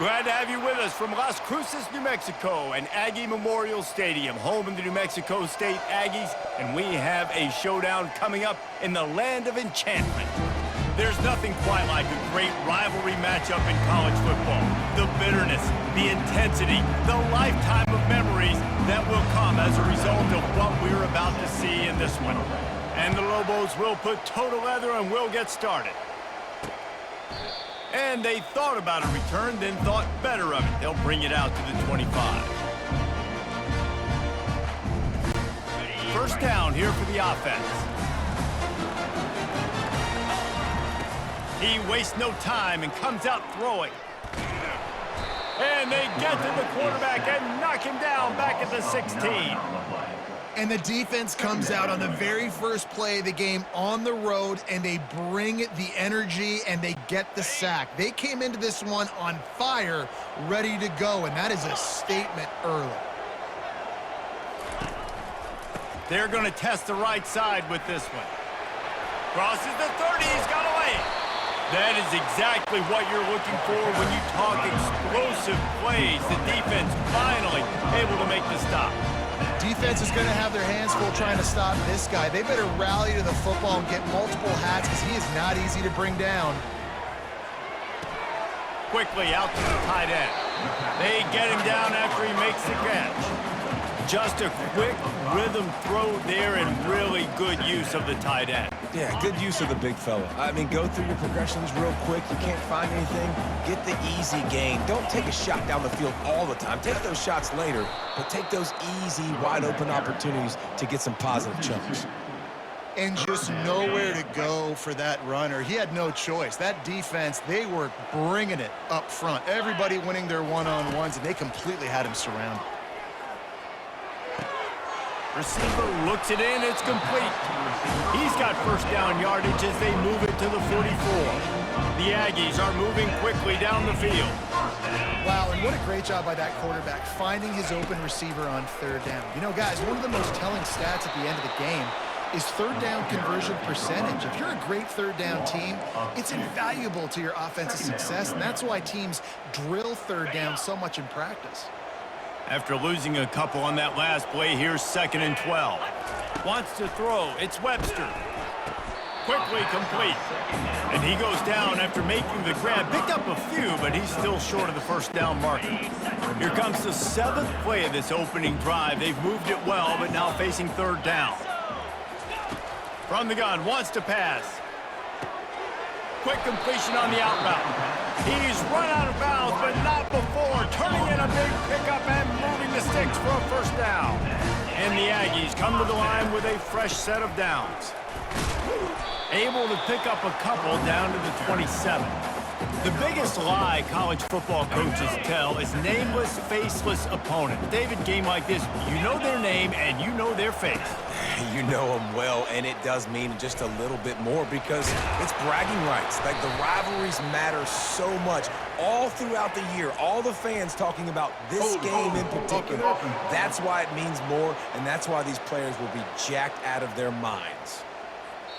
Glad to have you with us from Las Cruces, New Mexico, and Aggie Memorial Stadium, home of the New Mexico State Aggies, and we have a showdown coming up in the land of enchantment. There's nothing quite like a great rivalry matchup in college football. The bitterness, the intensity, the lifetime of memories that will come as a result of what we're about to see in this one. And the Lobos will put toe to leather and we'll get started. And they thought about a return, then thought better of it. They'll bring it out to the 25. First down here for the offense. He wastes no time and comes out throwing. And they get to the quarterback and knock him down back at the 16. And the defense comes out on the very first play of the game on the road, and they bring the energy, and they get the sack. They came into this one on fire, ready to go, and that is a statement early. They're going to test the right side with this one. Crosses the 30, he's got away. That is exactly what you're looking for when you talk explosive plays. The defense finally able to make the stop. Defense is going to have their hands full trying to stop this guy. They better rally to the football and get multiple hats because he is not easy to bring down. Quickly out to the tight end. They get him down after he makes the catch. Just a quick rhythm throw there and really good use of the tight end. Yeah, good use of the big fella. I mean, go through your progressions real quick. You can't find anything, get the easy gain. Don't take a shot down the field all the time. Take those shots later, but take those easy, wide-open opportunities to get some positive chunks. And just nowhere to go for that runner. He had no choice. That defense, they were bringing it up front. Everybody winning their one-on-ones, and they completely had him surrounded. Receiver looks it in, it's complete. He's got first down yardage as they move it to the 44. The Aggies are moving quickly down the field. Wow, and what a great job by that quarterback, finding his open receiver on third down. You know, guys, one of the most telling stats at the end of the game is third down conversion percentage. If you're a great third down team, it's invaluable to your offensive success, and that's why teams drill third down so much in practice. After losing a couple on that last play, here's 2nd and 12. Wants to throw. It's Webster. Quickly complete. And he goes down after making the grab. Picked up a few, but he's still short of the first down marker. Here comes the 7th play of this opening drive. They've moved it well, but now facing third down. From the gun, wants to pass. Quick completion on the out route. He's run out of bounds, but not before turning in a big pickup and moving the sticks for a first down. And the Aggies come to the line with a fresh set of downs. Able to pick up a couple down to the 27. The biggest lie college football coaches tell is nameless, faceless opponent. David, game like this, you know their name and you know their face. You know them well, and it does mean just a little bit more because it's bragging rights. Like, the rivalries matter so much all throughout the year. All the fans talking about this game in particular. That's why it means more, and that's why these players will be jacked out of their minds.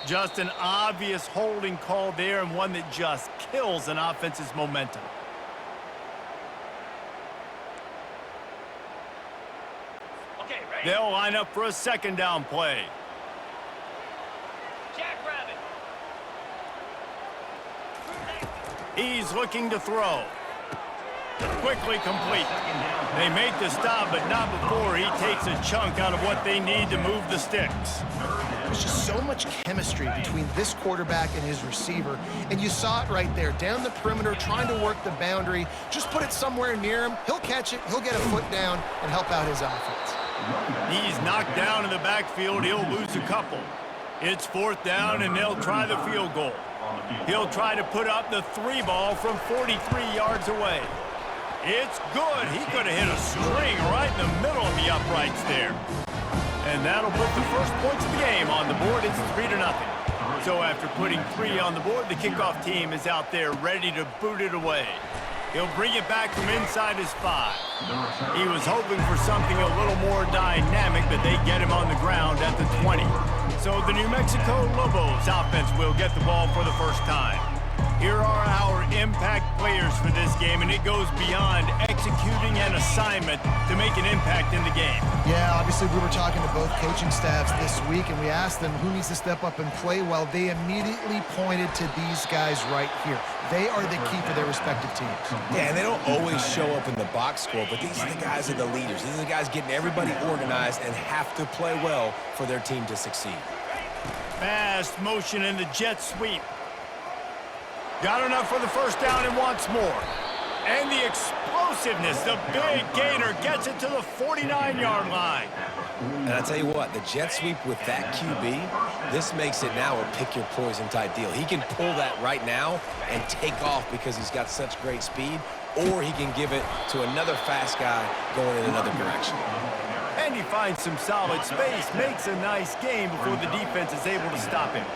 Just an obvious holding call there, and one that just kills an offense's momentum. They'll line up for a second down play. He's looking to throw. Quickly complete. They make the stop, but not before he takes a chunk out of what they need to move the sticks. There's just so much chemistry between this quarterback and his receiver, and you saw it right there, down the perimeter, trying to work the boundary. Just put it somewhere near him. He'll catch it, he'll get a foot down, and help out his offense. He's knocked down in the backfield. He'll lose a couple. It's 4th down, and they'll try the field goal. He'll try to put up the 3 ball from 43 yards away. It's good. He could have hit a string right in the middle of the uprights there. And that'll put the first points of the game on the board. It's 3-0. So after putting 3 on the board, the kickoff team is out there ready to boot it away. He'll bring it back from inside his 5. He was hoping for something a little more dynamic, but they get him on the ground at the 20. So the New Mexico Lobos offense will get the ball for the first time. Here are our impact players for this game, and it goes beyond executing an assignment to make an impact in the game. Yeah, obviously we were talking to both coaching staffs this week, and we asked them who needs to step up and play well. They immediately pointed to these guys right here. They are the key for their respective teams. Yeah, and they don't always show up in the box score, but these are the guys that are the leaders. These are the guys getting everybody organized and have to play well for their team to succeed. Fast motion in the jet sweep. Got enough for the first down and wants more. And the explosiveness, the big gainer gets it to the 49-yard line. And I tell you what, the jet sweep with that QB, this makes it now a pick-your-poison type deal. He can pull that right now and take off because he's got such great speed, or he can give it to another fast guy going in another direction. And he finds some solid space, makes a nice gain before the defense is able to stop him.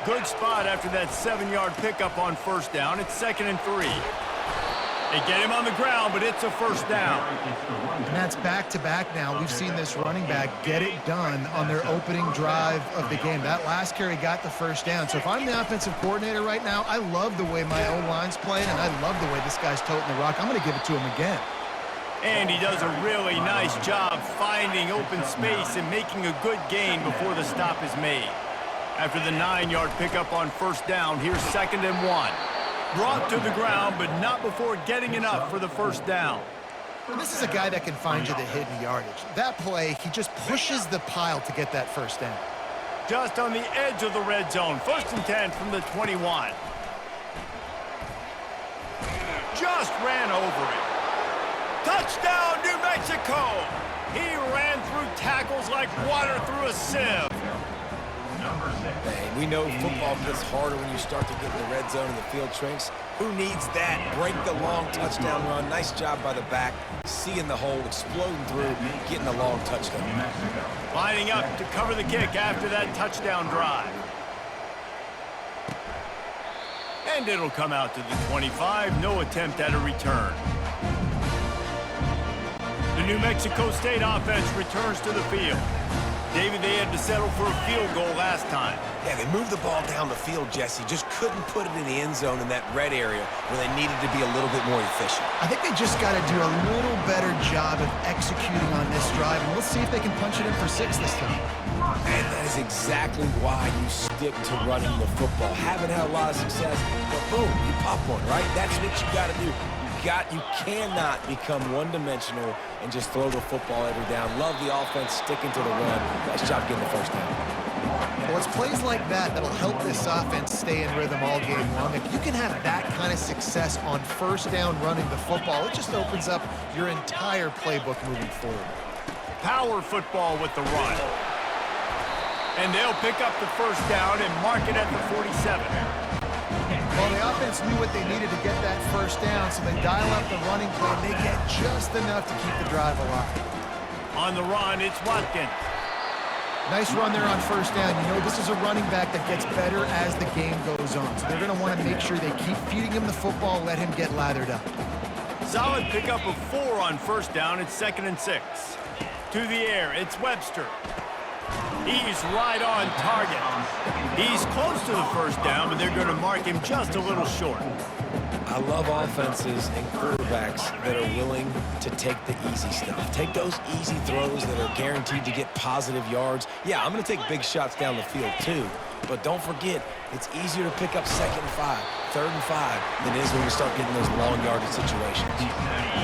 Good spot after that 7-yard pickup on first down. It's 2nd and 3. They get him on the ground, but it's a first down. And that's back-to-back now. We've seen this running back get it done on their opening drive of the game. That last carry got the first down. So if I'm the offensive coordinator right now, I love the way my O-line's playing, and I love the way this guy's toting the rock. I'm going to give it to him again. And he does a really nice job finding open space and making a good gain before the stop is made. After the 9-yard pickup on first down, here's 2nd and 1. Brought to the ground, but not before getting enough for the first down. This is a guy that can find you the hidden yardage. That play, he just pushes the pile to get that first down. Just on the edge of the red zone. 1st and 10 from the 21. Just ran over it. Touchdown, New Mexico! He ran through tackles like water through a sieve. Hey, we know football gets harder when you start to get in the red zone and the field shrinks. Who needs that? Break the long touchdown run. Nice job by the back. Seeing the hole, exploding through, getting a long touchdown. Lining up to cover the kick after that touchdown drive. And it'll come out to the 25. No attempt at a return. The New Mexico State offense returns to the field. David, they had to settle for a field goal last time. Yeah, they moved the ball down the field, Jesse. Just couldn't put it in the end zone in that red area where they needed to be a little bit more efficient. I think they just got to do a little better job of executing on this drive, and we'll see if they can punch it in for 6 this time. And that is exactly why you stick to running the football. Haven't had a lot of success, but boom, you pop one, right? That's what you got to do. You cannot become one-dimensional and just throw the football every down. Love the offense sticking to the run. Nice job getting the first down. Well, it's plays like that that'll help this offense stay in rhythm all game long. If you can have that kind of success on first down running the football, it just opens up your entire playbook moving forward. Power football with the run. And they'll pick up the first down and mark it at the 47. Well, the offense knew what they needed to get that first down, so they dial up the running play, and they get just enough to keep the drive alive. On the run, it's Watkins. Nice run there on first down. You know, this is a running back that gets better as the game goes on, so they're going to want to make sure they keep feeding him the football, let him get lathered up. Solid pickup of 4 on first down. It's 2nd and 6. To the air, it's Webster. He's right on target. He's close to the first down, but they're going to mark him just a little short. I love offenses and quarterbacks that are willing to take the easy stuff. Take those easy throws that are guaranteed to get positive yards. Yeah, I'm going to take big shots down the field too, but don't forget, it's easier to pick up 2nd and 5, 3rd and 5 than it is when we start getting those long yardage situations.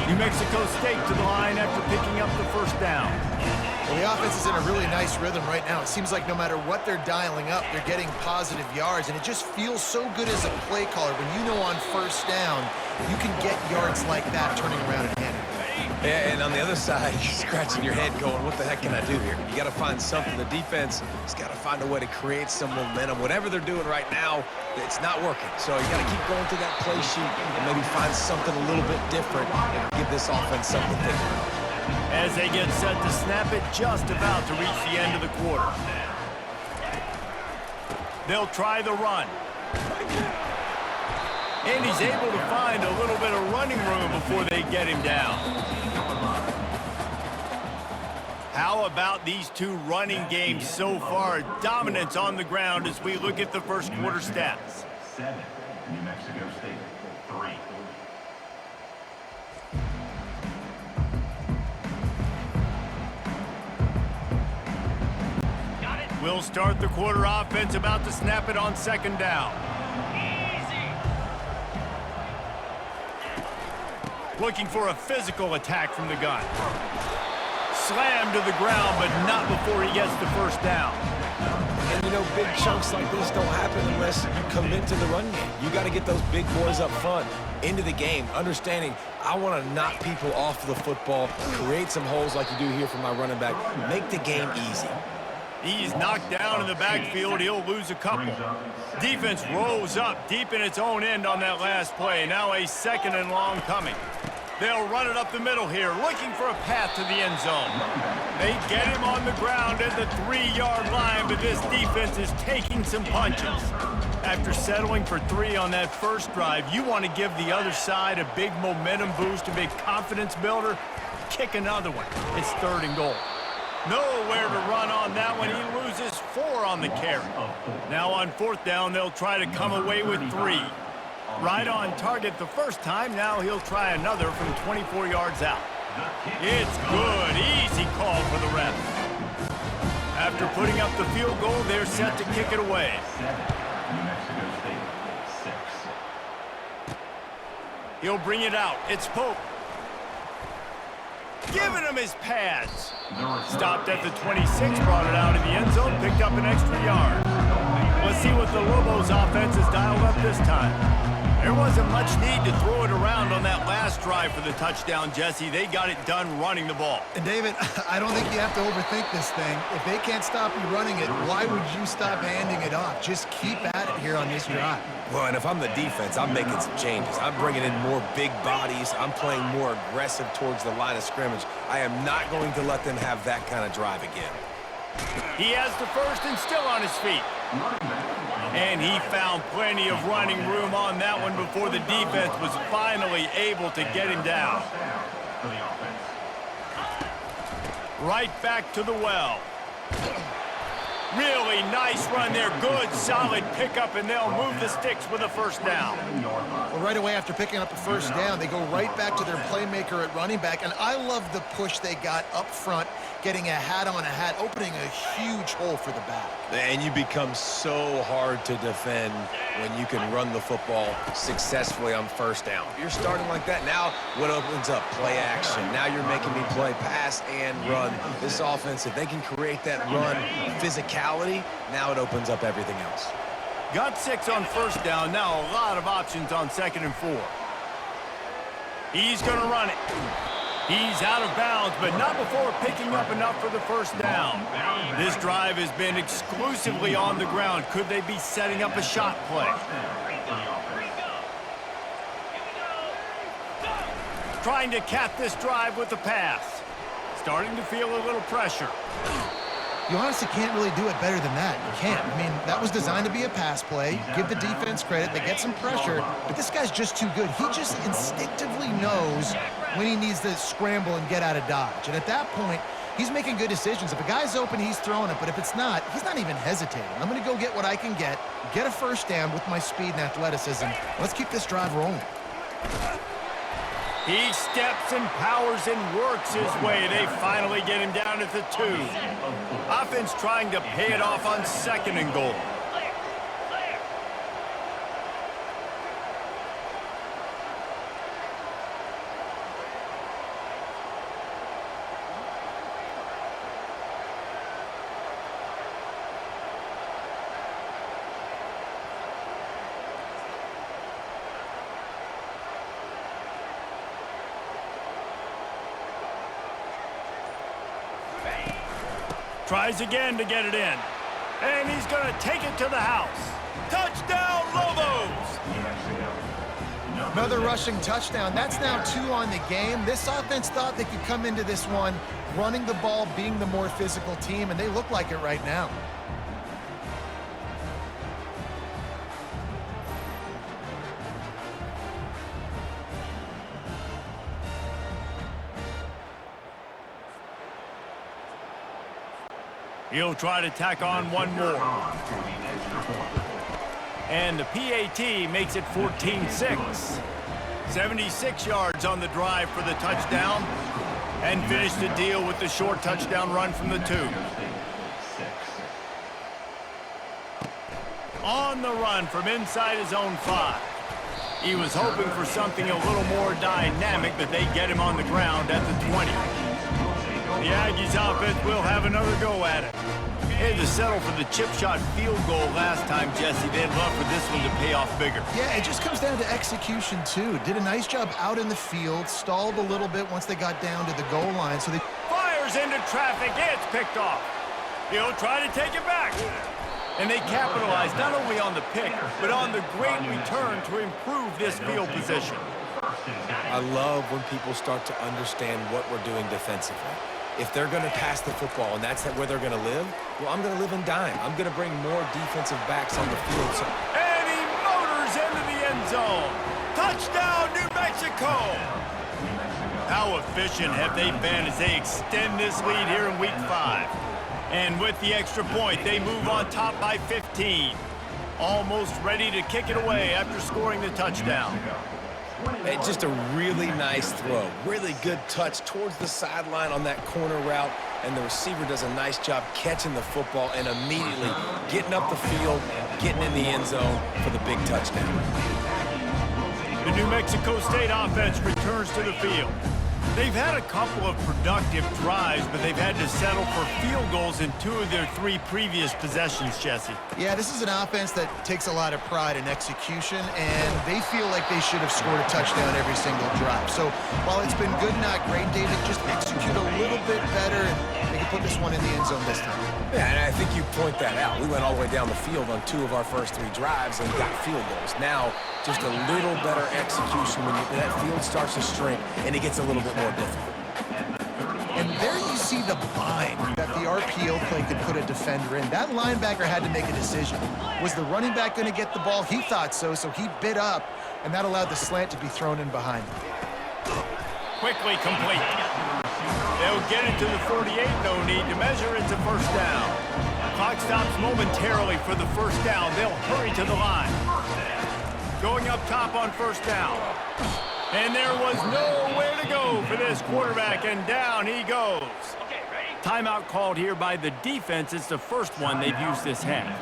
New Mexico State to the line after picking up the first down. Well, the offense is in a really nice rhythm right now. It seems like no matter what they're dialing up, they're getting positive yards, and it just feels so good as a play caller when you know on first down you can get yards like that turning around and handing it. Yeah, and on the other side, you're scratching your head going, what the heck can I do here? You got to find something. The defense has got to find a way to create some momentum. Whatever they're doing right now, it's not working. So you got to keep going through that play sheet and maybe find something a little bit different and give this offense something to think about. As they get set to snap it, just about to reach the end of the quarter. They'll try the run. And he's able to find a little bit of running room before they get him down. How about these two running games so far? Dominance on the ground as we look at the first quarter stats. New Mexico State, 3. We'll start the quarter offense, about to snap it on second down. Looking for a physical attack from the gun. Slammed to the ground, but not before he gets the first down. And, you know, big chunks like this don't happen unless you commit to the run game. You got to get those big boys up front into the game, understanding I want to knock people off the football, create some holes like you do here for my running back, make the game easy. He's knocked down in the backfield. He'll lose a couple. Defense rolls up deep in its own end on that last play. Now a 2nd and long coming. They'll run it up the middle here, looking for a path to the end zone. They get him on the ground at the 3-yard line, but this defense is taking some punches. After settling for 3 on that first drive, you want to give the other side a big momentum boost, a big confidence builder. Kick another one. It's 3rd and goal. Nowhere to run on that one. He loses 4 on the carry. Now on 4th down, they'll try to come away with 3. Right on target the first time. Now he'll try another from 24 yards out. It's good. Easy call for the refs. After putting up the field goal, they're set to kick it away. New Mexico State, 6. He'll bring it out. It's Pope. Giving him his pads. Stopped at the 26, brought it out in the end zone, picked up an extra yard. Let's see what the Lobos offense has dialed up this time. There wasn't much need to throw it around on that last drive for the touchdown, Jesse. They got it done running the ball. And David, I don't think you have to overthink this thing. If they can't stop you running it, why would you stop handing it off? Just keep at it here on this drive. Well, and if I'm the defense, I'm making some changes. I'm bringing in more big bodies. I'm playing more aggressive towards the line of scrimmage. I am not going to let them have that kind of drive again. He has the first and still on his feet. And he found plenty of running room on that one before the defense was finally able to get him down. Right back to the well. Really nice run there. Good, solid pickup, and they'll move the sticks with a first down. Well, right away after picking up a first down, they go right back to their playmaker at running back, and I love the push they got up front, getting a hat on a hat, opening a huge hole for the back. And you become so hard to defend when you can run the football successfully on first down. You're starting like that. Now what opens up? Play action. Now you're making me play pass and run. This offense, if they can create that run physicality, now it opens up everything else. Got 6 on first down. Now a lot of options on 2nd and 4. He's going to run it. He's out of bounds, but not before picking up enough for the first down. This drive has been exclusively on the ground. Could they be setting up a shot play? Trying to cap this drive with the pass. Starting to feel a little pressure. You honestly can't really do it better than that. You can't. I mean, that was designed to be a pass play. Give the defense credit. They get some pressure, but this guy's just too good. He just instinctively knows when he needs to scramble and get out of dodge. And at that point, he's making good decisions. If a guy's open, he's throwing it, but if it's not, he's not even hesitating. I'm going to go get what I can get a first down with my speed and athleticism. Let's keep this drive rolling. He steps and powers and works his way. They finally get him down at the 2. Offense trying to pay it off on 2nd and goal. Tries again to get it in. And he's going to take it to the house. Touchdown, Lobos! Another rushing touchdown. That's now 2 on the game. This offense thought they could come into this one running the ball, being the more physical team, and they look like it right now. He'll try to tack on one more. And the PAT makes it 14-6. 76 yards on the drive for the touchdown. And finished the deal with the short touchdown run from the 2. On the run from inside his own 5. He was hoping for something a little more dynamic, but they get him on the ground at the 20. The Aggies offense will have another go at it. They had to settle for the chip shot field goal last time, Jesse. They'd love for this one to pay off bigger. Yeah, it just comes down to execution, too. Did a nice job out in the field, stalled a little bit once they got down to the goal line. So they fires into traffic. It's picked off. He'll try to take it back. And they capitalized not only on the pick, but on the great return to improve this field position. I love when people start to understand what we're doing defensively. If they're going to pass the football and that's where they're going to live, well, I'm going to live and dime. I'm going to bring more defensive backs on the field. And he motors into the end zone. Touchdown, New Mexico! How efficient have they been as they extend this lead here in Week 5? And with the extra point, they move on top by 15. Almost ready to kick it away after scoring the touchdown. It's just a really nice throw. Really good touch towards the sideline on that corner route. And the receiver does a nice job catching the football and immediately getting up the field, getting in the end zone for the big touchdown. The New Mexico State offense returns to the field. They've had a couple of productive drives, but they've had to settle for field goals in 2 of their 3 previous possessions, Jesse. Yeah, this is an offense that takes a lot of pride in execution, and they feel like they should have scored a touchdown every single drive. So while it's been good, not great, David, just execute a little bit better, and they can put this one in the end zone this time. Yeah, and I think you point that out. We went all the way down the field on 2 of our first 3 drives and got field goals. Now, just a little better execution when that field starts to shrink and it gets a little bit more difficult. And there you see the bind that the RPO play could put a defender in. That linebacker had to make a decision. Was the running back going to get the ball? He thought so, so he bit up, and that allowed the slant to be thrown in behind him. Quickly complete. They'll get it to the 48, no need to measure. It's a first down. Clock stops momentarily for the first down. They'll hurry to the line. Going up top on first down. And there was nowhere to go for this quarterback, and down he goes. Timeout called here by the defense. It's the first one they've used this half.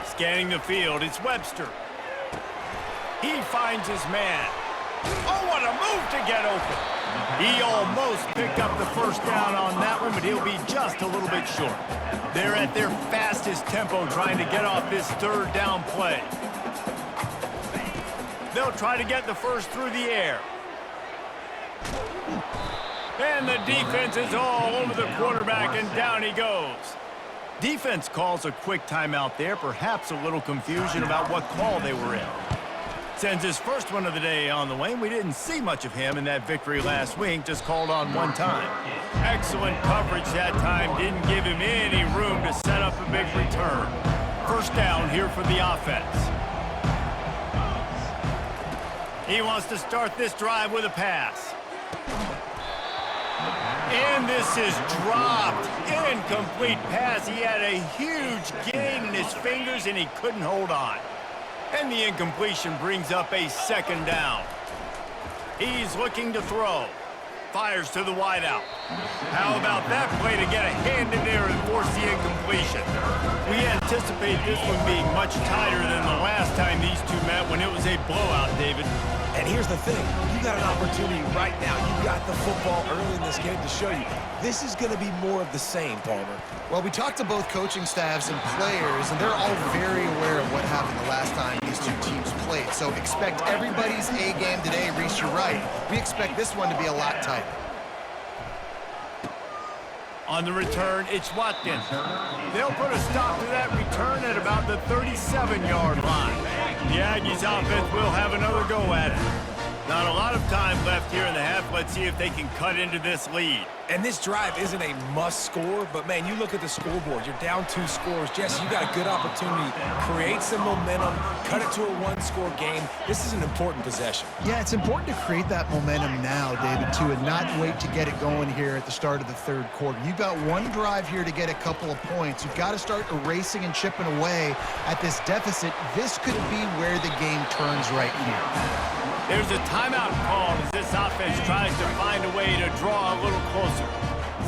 Scanning the field, it's Webster. He finds his man. Oh, what a move to get open. He almost picked up the first down on that one, but he'll be just a little bit short. They're at their fastest tempo trying to get off this third down play. They'll try to get the first through the air. And the defense is all over the quarterback, and down he goes. Defense calls a quick timeout there, perhaps a little confusion about what call they were in. Sends his first one of the day on the way. We didn't see much of him in that victory last week, just called on one time. Excellent coverage that time, didn't give him any room to set up a big return. First down here for the offense. He wants to start this drive with a pass. And this is dropped. Incomplete pass. He had a huge gain in his fingers, and he couldn't hold on. And the incompletion brings up a second down. He's looking to throw. Fires to the wideout. How about that play to get a hand in there and force the incompletion? We anticipate this one being much tighter than the last time these two met when it was a blowout, David. And here's the thing. You got an opportunity right now. You got the football early in this game to show you. This is going to be more of the same, Palmer. Well, we talked to both coaching staffs and players, and they're all very aware of what happened the last time these two teams played. So expect everybody's A game today. Reese, you're right. We expect this one to be a lot tighter. On the return, it's Watkins. They'll put a stop to that return at about the 37-yard line. The Aggies offense will have another go at it. Not a lot of time left here in the half. Let's see if they can cut into this lead. And this drive isn't a must score, but man, you look at the scoreboard, you're down 2 scores. Jesse, you got a good opportunity. Create some momentum, cut it to a 1-score game. This is an important possession. Yeah, it's important to create that momentum now, David, too, and not wait to get it going here at the start of the third quarter. You've got one drive here to get a couple of points. You've got to start erasing and chipping away at this deficit. This could be where the game turns right here. There's a timeout call as this offense tries to find a way to draw a little closer.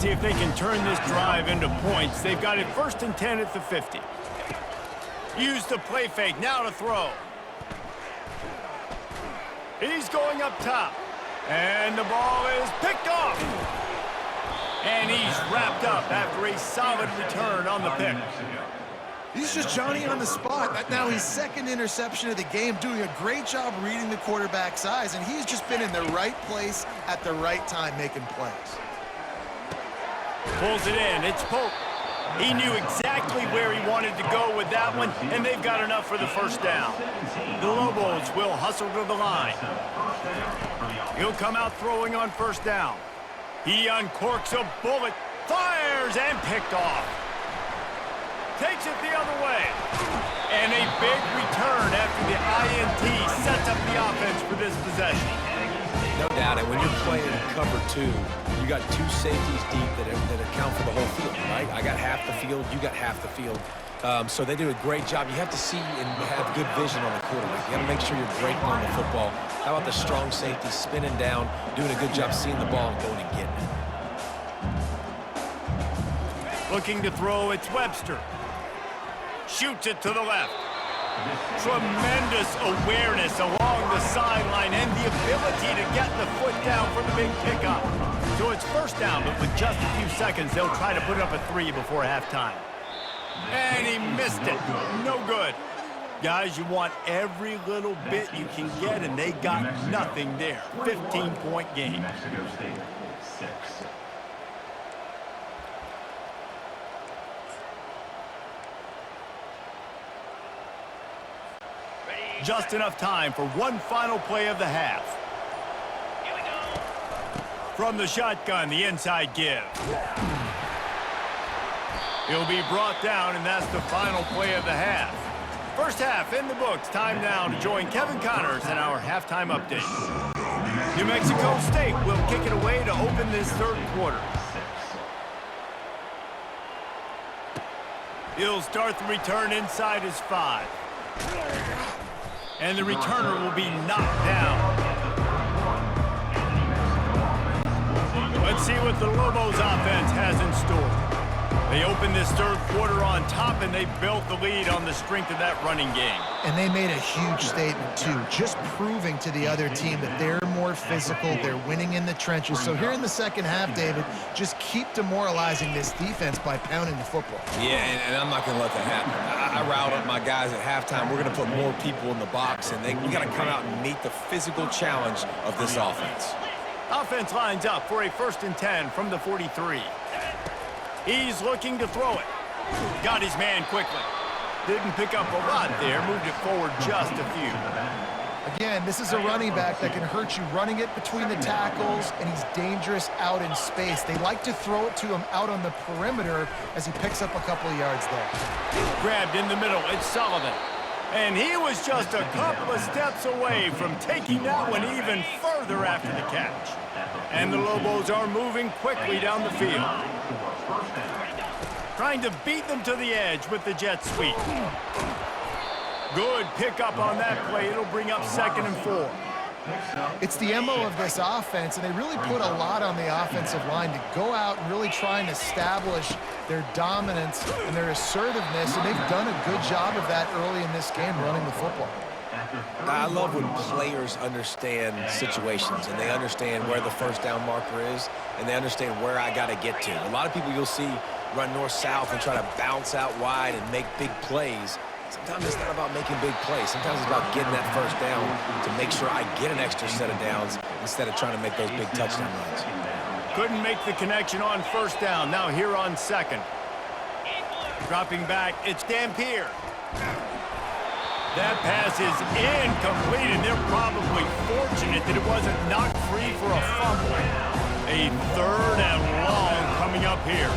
See if they can turn this drive into points. They've got it 1st and 10 at the 50. Use the play fake, now to throw. He's going up top. And the ball is picked off. And he's wrapped up after a solid return on the pick. He's just Johnny on the spot. Now his 2nd interception of the game, doing a great job reading the quarterback's eyes, and he's just been in the right place at the right time making plays. Pulls it in. It's Pope. He knew exactly where he wanted to go with that one, and they've got enough for the 1st down. The Lobos will hustle to the line. He'll come out throwing on 1st down. He uncorks a bullet, fires, and picked off. Takes it the other way. And a big return after the INT sets up the offense for this possession. No doubt, and when you're playing cover 2, you got 2 safeties deep that account for the whole field, right? I got half the field, you got half the field. So they do a great job. You have to see and have good vision on the quarterback. You got to make sure you're breaking on the football. How about the strong safety spinning down, doing a good job seeing the ball and going and getting it. Looking to throw, it's Webster. Shoots it to the left. Tremendous awareness along the sideline and the ability to get the foot down for the big pickup. So it's 1st down, but with just a few seconds, they'll try to put up a 3 before halftime. And he missed it. No good. Guys, you want every little bit you can get, and they got nothing there. 15-point game. New Mexico State, 6. Just enough time for one final play of the half. Here we go. From the shotgun, the inside give. He'll be brought down, and that's the final play of the half. 1st half in the books. Time now to join Kevin Connors in our halftime update. New Mexico State will kick it away to open this 3rd quarter. He'll start the return inside his 5. And the returner will be knocked down. Let's see what the Lobos offense has in store. They opened this 3rd quarter on top, and they built the lead on the strength of that running game. And they made a huge statement, too, just proving to the other team that they're more physical, they're winning in the trenches. So here in the 2nd half, David, just keep demoralizing this defense by pounding the football. Yeah, and I'm not going to let that happen. I riled up my guys at halftime. We're going to put more people in the box, and we got to come out and meet the physical challenge of this offense. Offense lines up for a 1st and 10 from the 43. He's looking to throw it. Got his man quickly. Didn't pick up a lot there. Moved it forward just a few. Again, this is a running back that can hurt you running it between the tackles, and he's dangerous out in space. They like to throw it to him out on the perimeter as he picks up a couple of yards there. Grabbed in the middle. It's Sullivan. And he was just a couple of steps away from taking that one even further after the catch. And the Lobos are moving quickly down the field. Trying to beat them to the edge with the jet sweep. Good pickup on that play. It'll bring up 2nd and 4. It's the MO of this offense, and they really put a lot on the offensive line to go out and really try and establish their dominance and their assertiveness, and they've done a good job of that early in this game running the football. I love when players understand situations and they understand where the 1st down marker is and they understand where I got to get to. A lot of people you'll see run north-south and try to bounce out wide and make big plays. Sometimes it's not about making big plays. Sometimes it's about getting that 1st down to make sure I get an extra set of downs instead of trying to make those big touchdown runs. Couldn't make the connection on 1st down. Now here on 2nd. Dropping back, it's Dampier. That pass is incomplete, and they're probably fortunate that it wasn't knocked free for a fumble. A 3rd and long coming up here.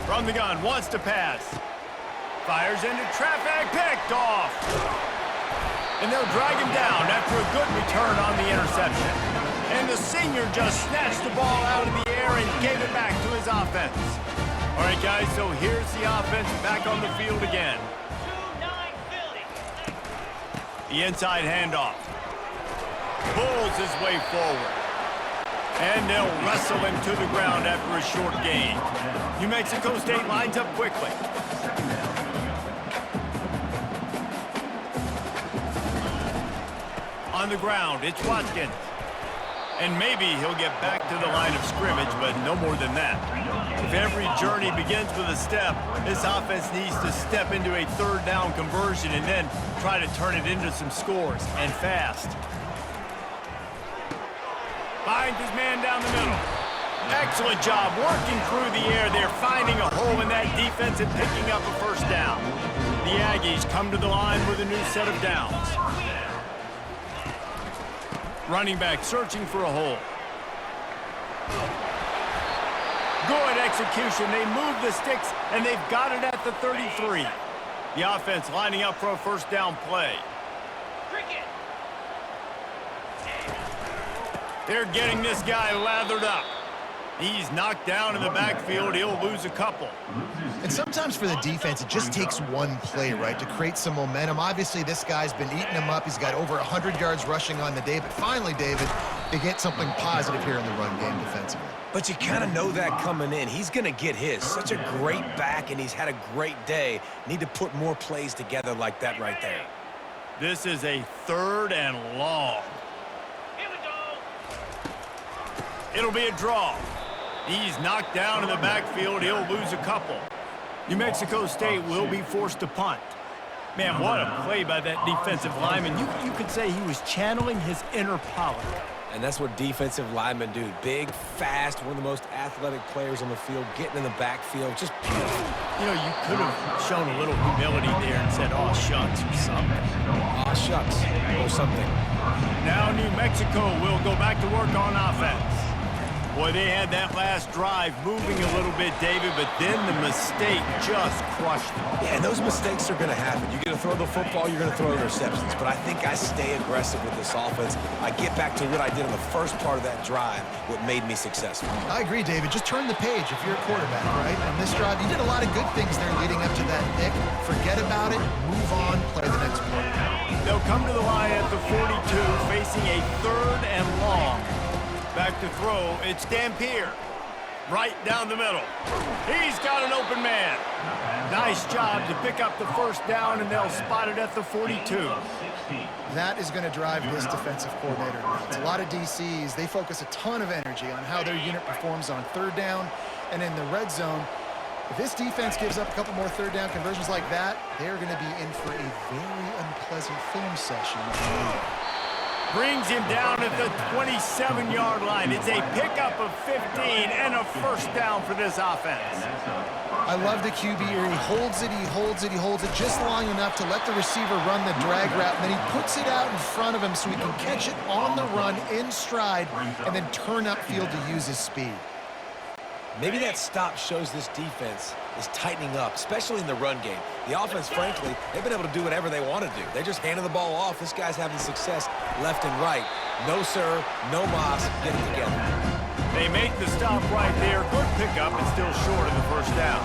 From the gun, wants to pass. Fires into traffic, picked off. And they'll drag him down after a good return on the interception. And the senior just snatched the ball out of the air and gave it back to his offense. All right, guys, so here's the offense back on the field again. The inside handoff. Pulls his way forward. And they'll wrestle him to the ground after a short gain. New Mexico State lines up quickly. On the ground, it's Watkins. And maybe he'll get back to the line of scrimmage, but no more than that. If every journey begins with a step, this offense needs to step into a 3rd down conversion and then try to turn it into some scores, and fast. Finds his man down the middle. Excellent job working through the air there, finding a hole in that defense and picking up a 1st down. The Aggies come to the line with a new set of downs. Running back searching for a hole. Good execution. They move the sticks, and they've got it at the 33. The offense lining up for a 1st down play. They're getting this guy lathered up. He's knocked down in the backfield. He'll lose a couple. And sometimes for the defense, it just takes one play, right, to create some momentum. Obviously, this guy's been eating him up. He's got over 100 yards rushing on the day. But finally, David, they get something positive here in the run game defensively. But you kind of know that coming in. He's going to get his. Such a great back, and he's had a great day. Need to put more plays together like that right there. This is a 3rd and long. Here we go. It'll be a draw. He's knocked down in the backfield. He'll lose a couple. New Mexico State will be forced to punt. Man, what a play by that defensive lineman. You could say he was channeling his inner Pollard. And that's what defensive linemen do. Big, fast, one of the most athletic players on the field, getting in the backfield, just beautiful. You know, you could have shown a little humility there and said, "Aw, shucks," or something. Aw, shucks, or something. Now New Mexico will go back to work on offense. Boy, they had that last drive moving a little bit, David, but then the mistake just crushed them. Yeah, and those mistakes are going to happen. You're going to throw the football, you're going to throw interceptions. But I think I stay aggressive with this offense. I get back to what I did in the first part of that drive, what made me successful. I agree, David. Just turn the page if you're a quarterback, right? On this drive, you did a lot of good things there leading up to that pick. Forget about it, move on, play the next play. They'll come to the line at the 42, facing a 3rd and long. Back to throw, it's Dampier. Right down the middle. He's got an open man. Nice job to pick up the 1st down, and they'll spot it at the 42. That is going to drive this defensive coordinator nuts. A lot of DCs, they focus a ton of energy on how their unit performs on 3rd down and in the red zone. If this defense gives up a couple more 3rd down conversions like that, they're going to be in for a very unpleasant film session. Brings him down at the 27-yard line. It's a pickup of 15 and a 1st down for this offense. I love the QB here. He holds it, he holds it, he holds it just long enough to let the receiver run the drag route, and then he puts it out in front of him so he can catch it on the run in stride and then turn upfield to use his speed. Maybe that stop shows this defense is tightening up, especially in the run game. The offense, frankly, they've been able to do whatever they want to do. They just handed the ball off. This guy's having success left and right. No, sir, no mas, get it together. They make the stop right there. Good pickup, and still short of the 1st down.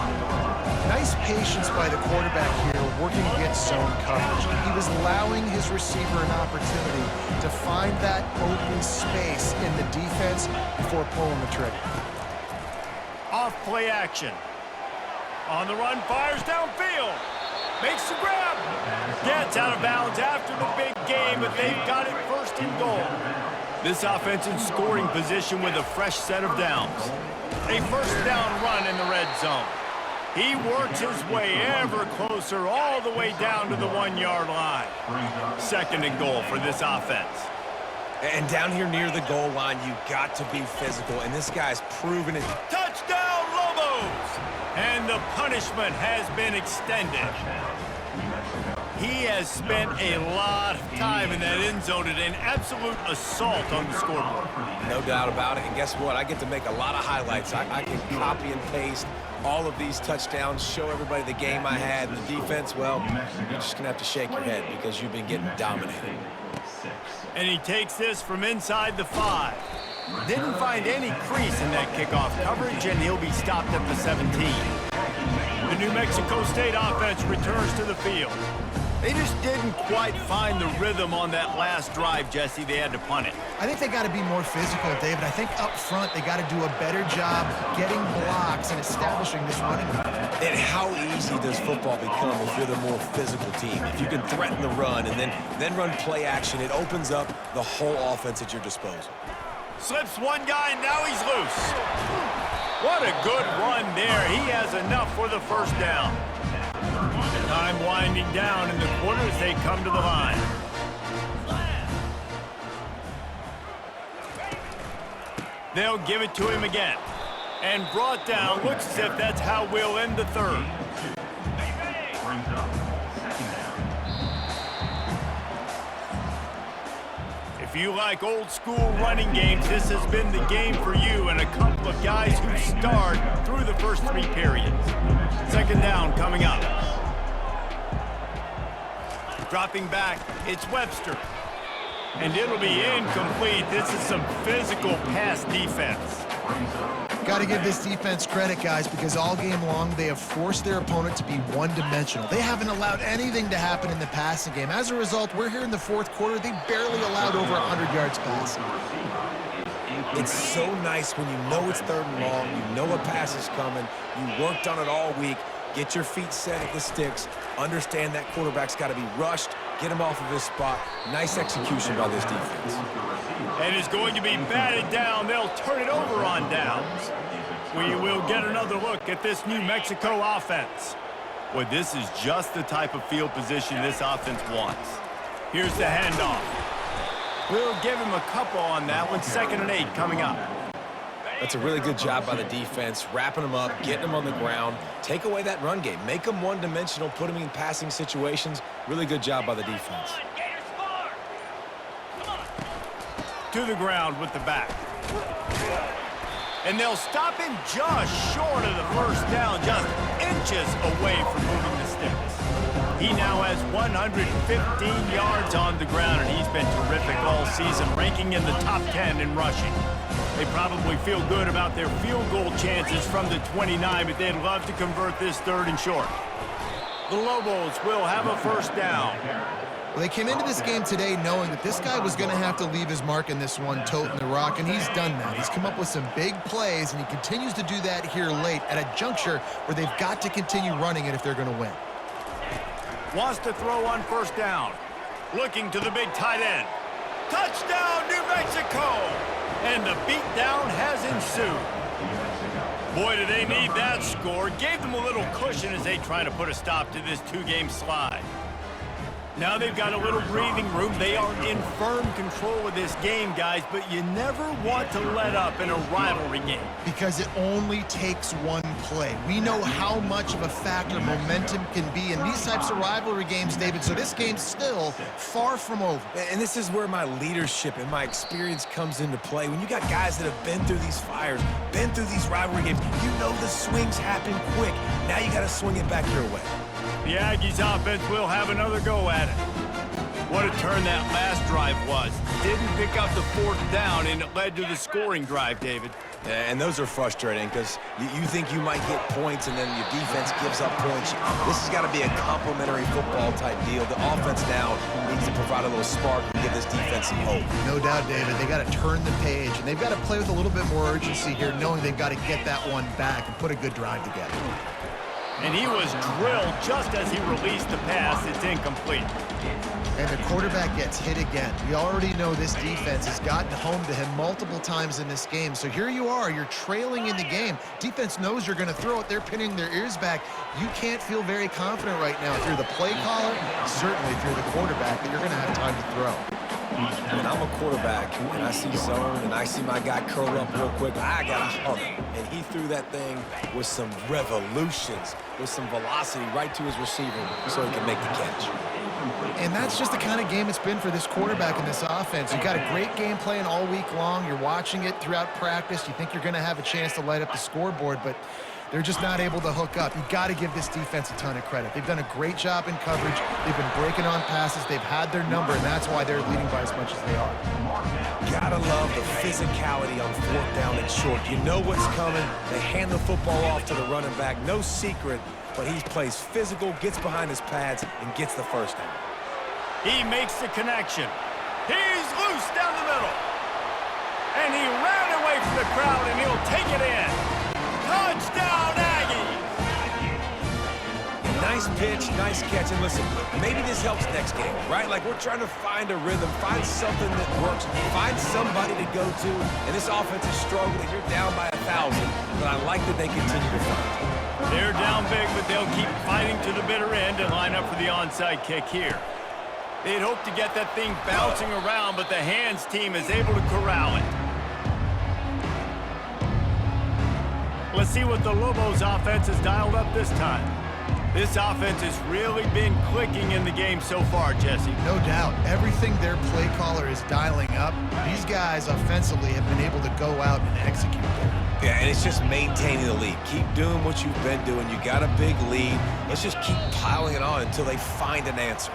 Nice patience by the quarterback here, working against zone coverage. He was allowing his receiver an opportunity to find that open space in the defense before pulling the trigger. Off play action. On the run, fires downfield. Makes the grab. Gets out of bounds after the big game, but they've got it 1st and goal. This offense in scoring position with a fresh set of downs. A 1st down run in the red zone. He works his way ever closer all the way down to the 1-yard line. 2nd and goal for this offense. And down here near the goal line, you got to be physical, and this guy's proven it. Touchdown, Lobos! And the punishment has been extended. he has spent a lot of time in that end zone at an absolute assault on the scoreboard. No doubt about it. And guess what? I get to make a lot of highlights. I can copy and paste all of these touchdowns, show everybody the game I had. And the defense, well, you're just going to have to shake your head because you've been getting dominated. And he takes this from inside the 5. Didn't find any crease in that kickoff coverage, and he'll be stopped at the 17. The New Mexico State offense returns to the field. They just didn't quite find the rhythm on that last drive, Jesse. They had to punt it. I think they got to be more physical, David. I think up front they got to do a better job getting blocks and establishing this running game. And how easy does football become if you're the more physical team? If you can threaten the run and then run play action, it opens up the whole offense at your disposal. Slips one guy, now he's loose. What a good run there. He has enough for the first down. Time winding down in the quarter as they come to the line. They'll give it to him again. And brought down. Looks as if that's how we'll end the third. If you like old school running games, this has been the game for you and a couple of guys who starred through the first 3 periods. Second down coming up. Dropping back, it's Webster. And it'll be incomplete. This is some physical pass defense. Got to give this defense credit, guys, because all game long they have forced their opponent to be one-dimensional. They haven't allowed anything to happen in the passing game. As a result, we're here in the fourth quarter. They barely allowed over 100 yards passing. It's so nice when you know it's 3rd and long, you know a pass is coming, you worked on it all week, get your feet set at the sticks, understand that quarterback's got to be rushed, get him off of his spot. Nice execution by this defense. And it's going to be batted down. They'll turn it over on downs. We will get another look at this New Mexico offense. Well, this is just the type of field position this offense wants. Here's the handoff. We'll give him a couple on that one. 2nd and 8 coming up. That's a really good job by the defense, wrapping them up, getting them on the ground. Take away that run game. Make them one-dimensional, put them in passing situations. Really good job by the defense. To the ground with the back. And they'll stop him just short of the first down, just inches away from moving the sticks. He now has 115 yards on the ground, and he's been terrific all season, ranking in the top 10 in rushing. They probably feel good about their field goal chances from the 29, but they'd love to convert this 3rd and short. The Lobos will have a first down. Well, they came into this game today knowing that this guy was going to have to leave his mark in this one, toting the rock, and he's done that. He's come up with some big plays, and he continues to do that here late at a juncture where they've got to continue running it if they're going to win. Wants to throw on first down. Looking to the big tight end. Touchdown, New Mexico! And the beatdown has ensued. Boy, do they need that score. Gave them a little cushion as they try to put a stop to this 2-game slide. Now they've got a little breathing room. They are in firm control of this game, guys, but you never want to let up in a rivalry game. Because it only takes one play. We know how much of a factor momentum can be in these types of rivalry games, David, so this game's still far from over. And this is where my leadership and my experience comes into play. When you got guys that have been through these fires, been through these rivalry games, you know the swings happen quick. Now you got to swing it back your way. The Aggies offense will have another go at it. What a turn that last drive was. Didn't pick up the 4th down, and it led to the scoring drive, David. Yeah, and those are frustrating because you think you might get points and then your defense gives up points. This has got to be a complementary football type deal. The offense now needs to provide a little spark and give this defense some hope. No doubt, David. They got to turn the page, and they've got to play with a little bit more urgency here, knowing they've got to get that one back and put a good drive together. And he was drilled just as he released the pass. It's incomplete. And the quarterback gets hit again. We already know this defense has gotten home to him multiple times in this game. So here you are, you're trailing in the game. Defense knows you're going to throw it. They're pinning their ears back. You can't feel very confident right now if you're the play caller, certainly if you're the quarterback, that you're going to have time to throw. When I'm a quarterback and I see zone and I see my guy curl up real quick, I got to hum it. And he threw that thing with some revolutions, with some velocity right to his receiver so he can make the catch. And that's just the kind of game it's been for this quarterback in this offense. You've got a great game plan all week long. You're watching it throughout practice. You think you're going to have a chance to light up the scoreboard, but they're just not able to hook up. You've got to give this defense a ton of credit. They've done a great job in coverage. They've been breaking on passes. They've had their number, and that's why they're leading by as much as they are. Gotta love the physicality on fourth down and short. You know what's coming. They hand the football off to the running back. No secret, but he plays physical, gets behind his pads, and gets the first down. He makes the connection. He's loose down the middle. And he ran away from the crowd, and he'll take it in. Touchdown, Aggies! Nice pitch, nice catch. And listen, maybe this helps next game, right? Like we're trying to find a rhythm, find something that works, find somebody to go to. And this offense is struggling. You're down by 1,000, but I like that they continue to fight. They're down big, but they'll keep fighting to the bitter end and line up for the onside kick here. They'd hoped to get that thing bouncing around, but the hands team is able to corral it. Let's see what the Lobos offense has dialed up this time. This offense has really been clicking in the game so far, Jesse. No doubt. Everything their play caller is dialing up, these guys offensively have been able to go out and execute there. Yeah, and it's just maintaining the lead. Keep doing what you've been doing. You got a big lead. Let's just keep piling it on until they find an answer.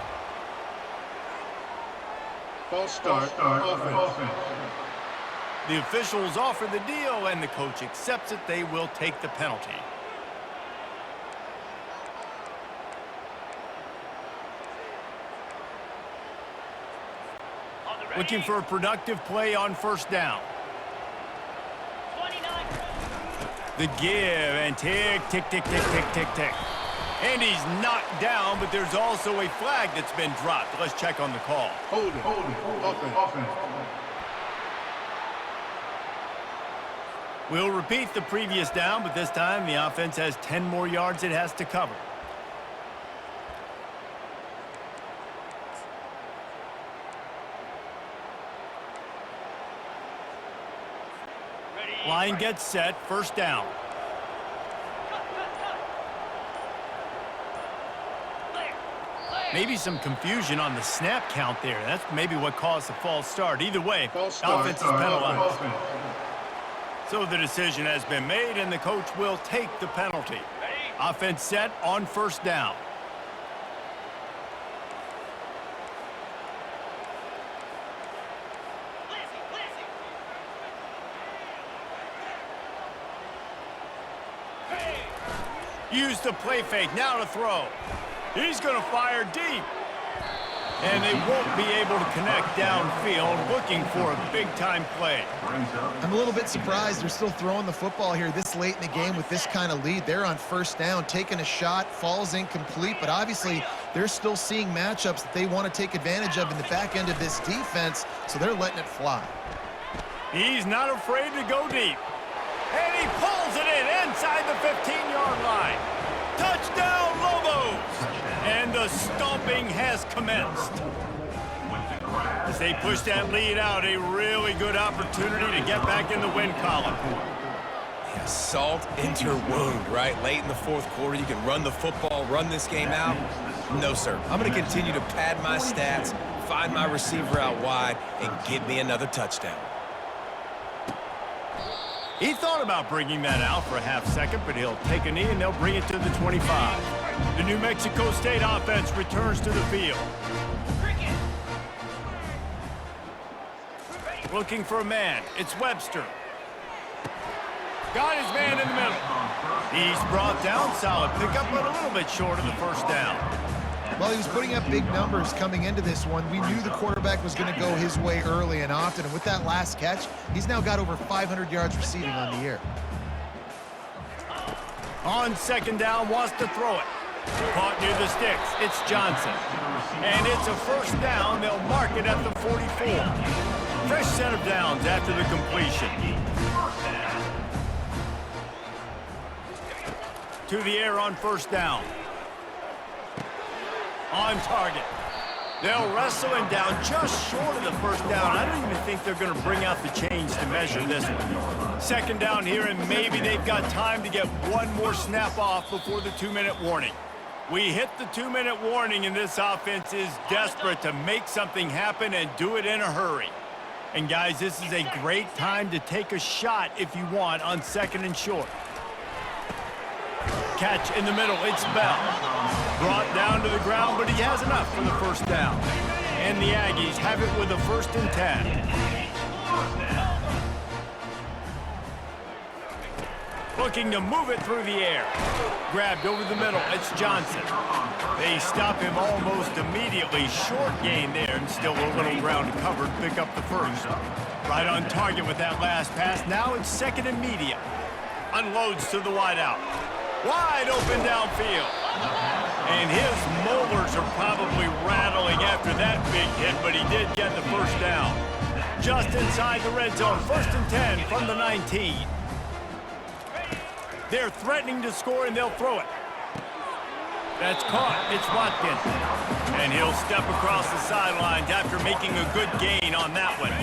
False start, offense. The officials offer the deal, and the coach accepts it. They will take the penalty. Looking for a productive play on first down. 29. The give, and tick, tick, tick, tick, tick, tick, tick. And he's knocked down, but there's also a flag that's been dropped. Let's check on the call. Hold it, offense. We'll repeat the previous down, but this time the offense has 10 more yards it has to cover. Line gets set, first down. Maybe some confusion on the snap count there. That's maybe what caused the false start. Either way, offense is penalized. So the decision has been made, and the coach will take the penalty. Offense set on first down. Use the play fake, now to throw. He's going to fire deep. And they won't be able to connect downfield, looking for a big-time play. I'm a little bit surprised they're still throwing the football here this late in the game with this kind of lead. They're on first down, taking a shot, falls incomplete, but obviously they're still seeing matchups that they want to take advantage of in the back end of this defense, so they're letting it fly. He's not afraid to go deep. And he pulls it in inside the 15-yard line. Touchdown, Lobos! And the stomping has commenced. As they push that lead out, a really good opportunity to get back in the win column. Yeah, salt into your wound, right? Late in the fourth quarter, you can run the football, run this game out. No, sir. I'm going to continue to pad my stats, find my receiver out wide, and get me another touchdown. He thought about bringing that out for a half second, but he'll take a knee and they'll bring it to the 25. The New Mexico State offense returns to the field. Looking for a man. It's Webster. Got his man in the middle. He's brought down, solid pickup, but a little bit short of the first down. Well, he was putting up big numbers coming into this one. We knew the quarterback was going to go his way early and often, and with that last catch, he's now got over 500 yards receiving on the year. On second down, wants to throw it. Caught near the sticks. It's Johnson. And it's a first down. They'll mark it at the 44. Fresh set of downs after the completion. To the air on first down. On target. They'll wrestle him down just short of the first down. I don't even think they're going to bring out the chains to measure this one. Second down here, and maybe they've got time to get one more snap off before the 2-minute warning. We hit the 2-minute warning, and this offense is desperate to make something happen and do it in a hurry. And, guys, this is a great time to take a shot if you want on 2nd and short. Catch in the middle. It's Bell. Brought down to the ground, but he has enough for the first down. And the Aggies have it with a 1st and 10. Looking to move it through the air. Grabbed over the middle. It's Johnson. They stop him almost immediately. Short gain there, and still a little ground covered. Pick up the first. Right on target with that last pass. Now it's 2nd and medium. Unloads to the wideout. Wide open downfield. And his molars are probably rattling after that big hit, but he did get the first down. Just inside the red zone. 1st and 10 from the 19. They're threatening to score, and they'll throw it. That's caught. It's Watkins. And he'll step across the sidelines after making a good gain on that one.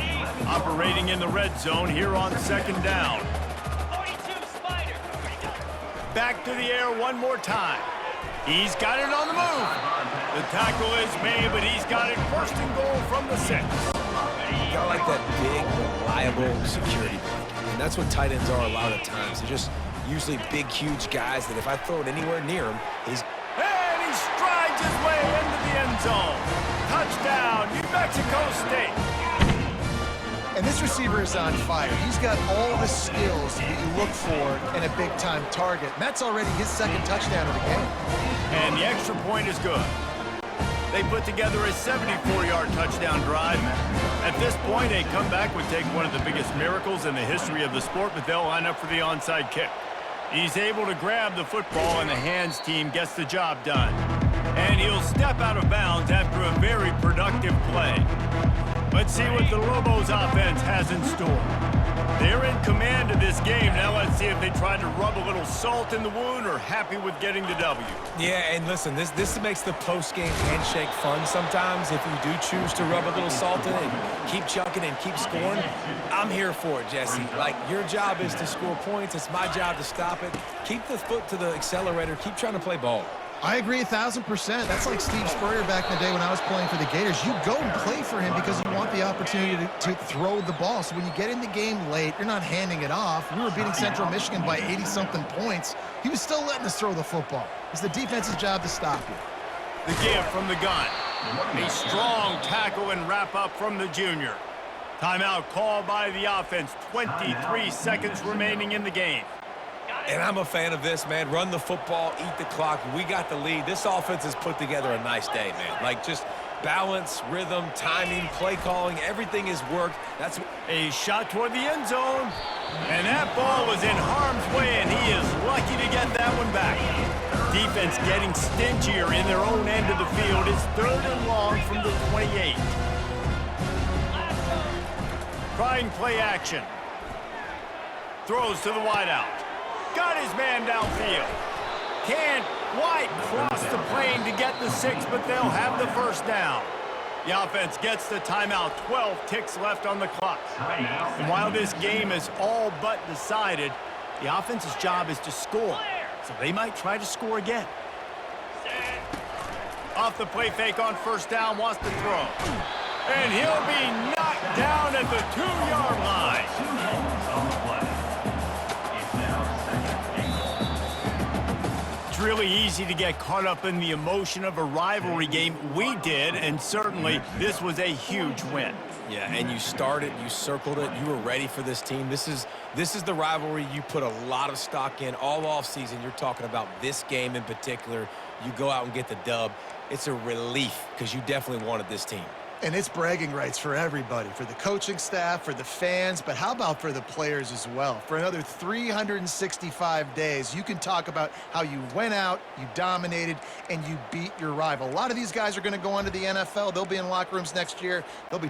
Operating in the red zone here on 2nd down. 42, Spider. Back to the air one more time. He's got it on the move. The tackle is made, but he's got it 1st and goal from the 6. You got like that big, reliable security blanket. And that's what tight ends are a lot of times. They're just usually big, huge guys that if I throw it anywhere near him, he's... And he strides his way into the end zone. Touchdown, New Mexico State. And this receiver is on fire. He's got all the skills that you look for in a big-time target. And that's already his 2nd touchdown of the game. And the extra point is good. They put together a 74-yard touchdown drive. At this point, a comeback would take one of the biggest miracles in the history of the sport, but they'll line up for the onside kick. He's able to grab the football, and the hands team gets the job done. And he'll step out of bounds after a very productive play. Let's see what the Lobos offense has in store. They're in command of this game. Now let's see if they try to rub a little salt in the wound or happy with getting the W. Yeah, and listen, this makes the post-game handshake fun sometimes. If you do choose to rub a little salt in it and keep chucking and keep scoring, I'm here for it, Jesse. Like, your job is to score points. It's my job to stop it. Keep the foot to the accelerator. Keep trying to play ball. I agree 1,000%. That's like Steve Spurrier back in the day when I was playing for the Gators. You go and play for him because you want the opportunity to throw the ball. So when you get in the game late, you're not handing it off. We were beating Central Michigan by 80-something points. He was still letting us throw the football. It's the defense's job to stop you. The give from the gun. A strong tackle and wrap up from the junior. Timeout called by the offense. 23 seconds remaining in the game. And I'm a fan of this, man. Run the football, eat the clock. We got the lead. This offense has put together a nice day, man. Like, just balance, rhythm, timing, play calling, everything is worked. That's a shot toward the end zone. And that ball was in harm's way, and he is lucky to get that one back. Defense getting stingier in their own end of the field. It's 3rd and long from the 28. Trying play action. Throws to the wideout. Got his man downfield. Can't quite cross the plane to get the 6, but they'll have the first down. The offense gets the timeout. 12 ticks left on the clock. And while this game is all but decided, the offense's job is to score. So they might try to score again. Off the play fake on 1st down, wants to throw. And he'll be knocked down at the 2-yard line. It's really easy to get caught up in the emotion of a rivalry game. We did, and certainly this was a huge win. Yeah, and you started, you circled it, you were ready for this team. This is the rivalry you put a lot of stock in all offseason. You're talking about this game in particular. You go out and get the dub. It's a relief because you definitely wanted this team. And it's bragging rights for everybody, for the coaching staff, for the fans, but how about for the players as well? For another 365 days, you can talk about how you went out, you dominated, and you beat your rival. A lot of these guys are going to go on to the NFL. They'll be in locker rooms next year. They'll be